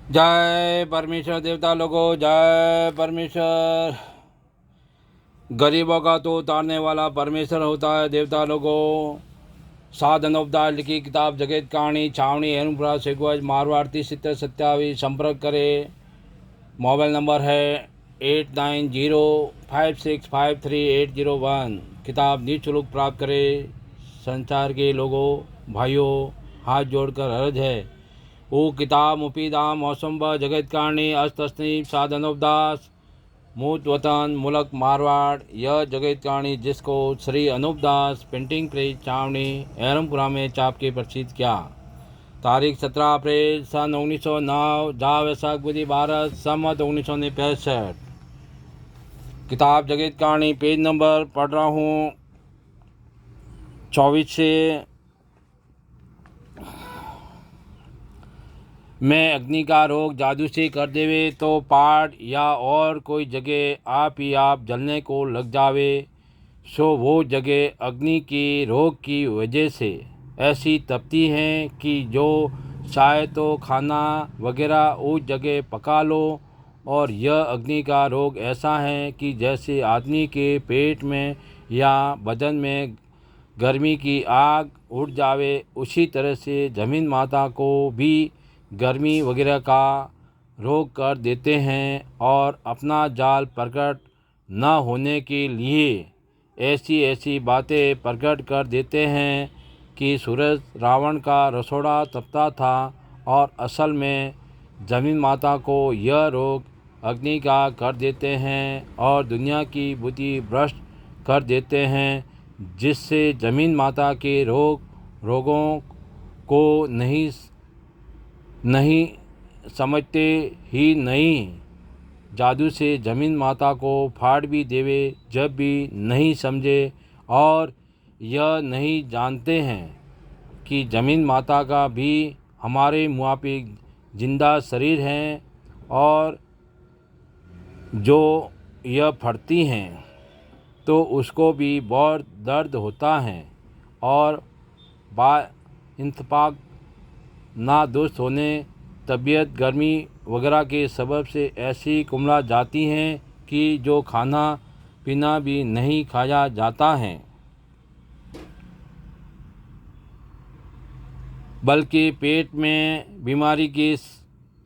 जय परमेश्वर देवता लोगों, जय परमेश्वर। गरीबों का तो उतारने वाला परमेश्वर होता है देवता लोगों। साधन उपदार लिखी किताब जगत कहानी छावनी हेरुपुरा सेगवज मारवाड़ 3070 संपर्क करें। मोबाइल नंबर है 8905653801। किताब निःशुल्क प्राप्त करें। संसार के लोगों भाइयों, हाथ जोड़कर अर्ज है, वो किताब मुफीदाम मौसम ब जगत कहानी अस्तस्नीब साधनोपदास मूत वतन मुलक मारवाड़। यह जगत कहानी जिसको श्री अनूपदास प्रिंटिंग प्रेस छावनी एरमपुरा में छाप के प्रसिद्ध किया। तारीख 17 अप्रैल सन 1909 जा वैशाख बुधि भारत सम्मत 1965। किताब जगत कहानी पेज नंबर पढ़ रहा हूँ 24 से। मैं अग्नि का रोग जादू से कर देवे तो पहाड़ या और कोई जगह आप ही आप जलने को लग जावे, सो वो जगह अग्नि की रोग की वजह से ऐसी तपती हैं कि जो चाहे तो खाना वगैरह उस जगह पका लो। और यह अग्नि का रोग ऐसा है कि जैसे आदमी के पेट में या बदन में गर्मी की आग उड़ जावे, उसी तरह से ज़मीन माता को भी गर्मी वगैरह का रोग कर देते हैं और अपना जाल प्रकट न होने के लिए ऐसी ऐसी बातें प्रकट कर देते हैं कि सूरज रावण का रसोड़ा तपता था और असल में ज़मीन माता को यह रोग अग्नि का कर देते हैं और दुनिया की बुद्धि भ्रष्ट कर देते हैं, जिससे ज़मीन माता के रोगों को नहीं समझते ही नहीं। जादू से ज़मीन माता को फाड़ भी देवे जब भी नहीं समझे और यह नहीं जानते हैं कि ज़मीन माता का भी हमारे मुआफिक जिंदा शरीर हैं और जो यह फटती हैं तो उसको भी बहुत दर्द होता है और इंतफाक ना दुरुस्त होने तबीयत गर्मी वगैरह के सबब से ऐसी कुमला जाती हैं कि जो खाना पीना भी नहीं खाया जाता है, बल्कि पेट में बीमारी के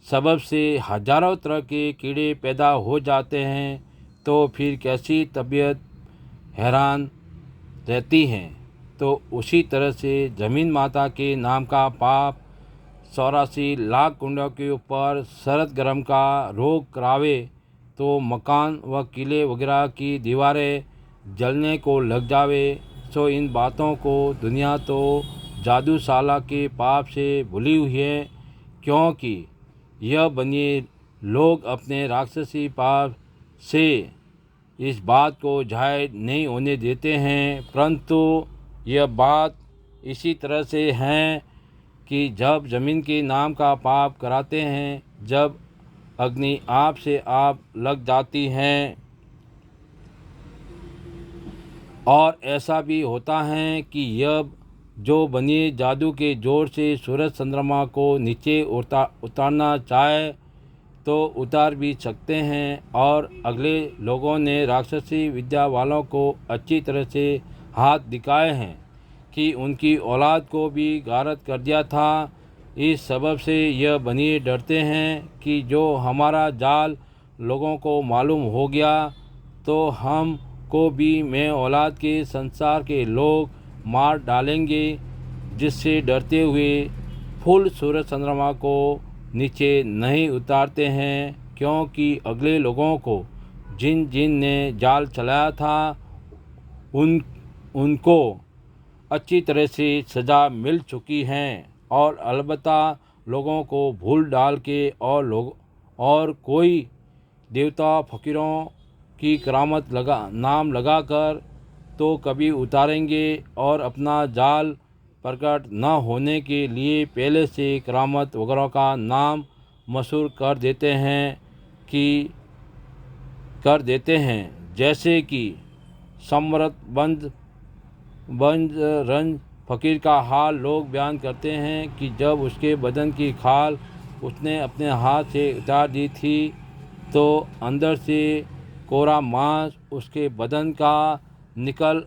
सबब से हजारों तरह के कीड़े पैदा हो जाते हैं। तो फिर कैसी तबीयत हैरान रहती हैं। तो उसी तरह से ज़मीन माता के नाम का पाप 84 लाख कुंडों के ऊपर शरद गर्म का रोग करावे तो मकान व किले वगैरह की दीवारें जलने को लग जावे। सो इन बातों को दुनिया तो जादूशाला के पाप से भूली हुई है, क्योंकि यह बनिए लोग अपने राक्षसी पाप से इस बात को जाहिर नहीं होने देते हैं। परंतु यह बात इसी तरह से है कि जब ज़मीन के नाम का पाप कराते हैं, जब अग्नि आप से आप लग जाती हैं, और ऐसा भी होता है कि यह जो बनिए जादू के जोर से सूरज चंद्रमा को नीचे उतारना चाहे तो उतार भी सकते हैं। और अगले लोगों ने राक्षसी विद्या वालों को अच्छी तरह से हाथ दिखाए हैं कि उनकी औलाद को भी गारत कर दिया था। इस सबब से यह बनिए डरते हैं कि जो हमारा जाल लोगों को मालूम हो गया तो हम को भी मैं औलाद के संसार के लोग मार डालेंगे, जिससे डरते हुए फुल सूरज चंद्रमा को नीचे नहीं उतारते हैं, क्योंकि अगले लोगों को जिन जिन ने जाल चलाया था उनको अच्छी तरह से सज़ा मिल चुकी है। और अलबत्ता लोगों को भूल डाल के और कोई देवता फकीरों की करामत नाम लगाकर तो कभी उतारेंगे और अपना जाल प्रकट न होने के लिए पहले से करामत वगैरह का नाम मशहूर कर देते हैं जैसे कि सम्रत बंज रंज फकीर का हाल लोग बयान करते हैं कि जब उसके बदन की खाल उसने अपने हाथ से उतार दी थी तो अंदर से कोरा मांस उसके बदन का निकल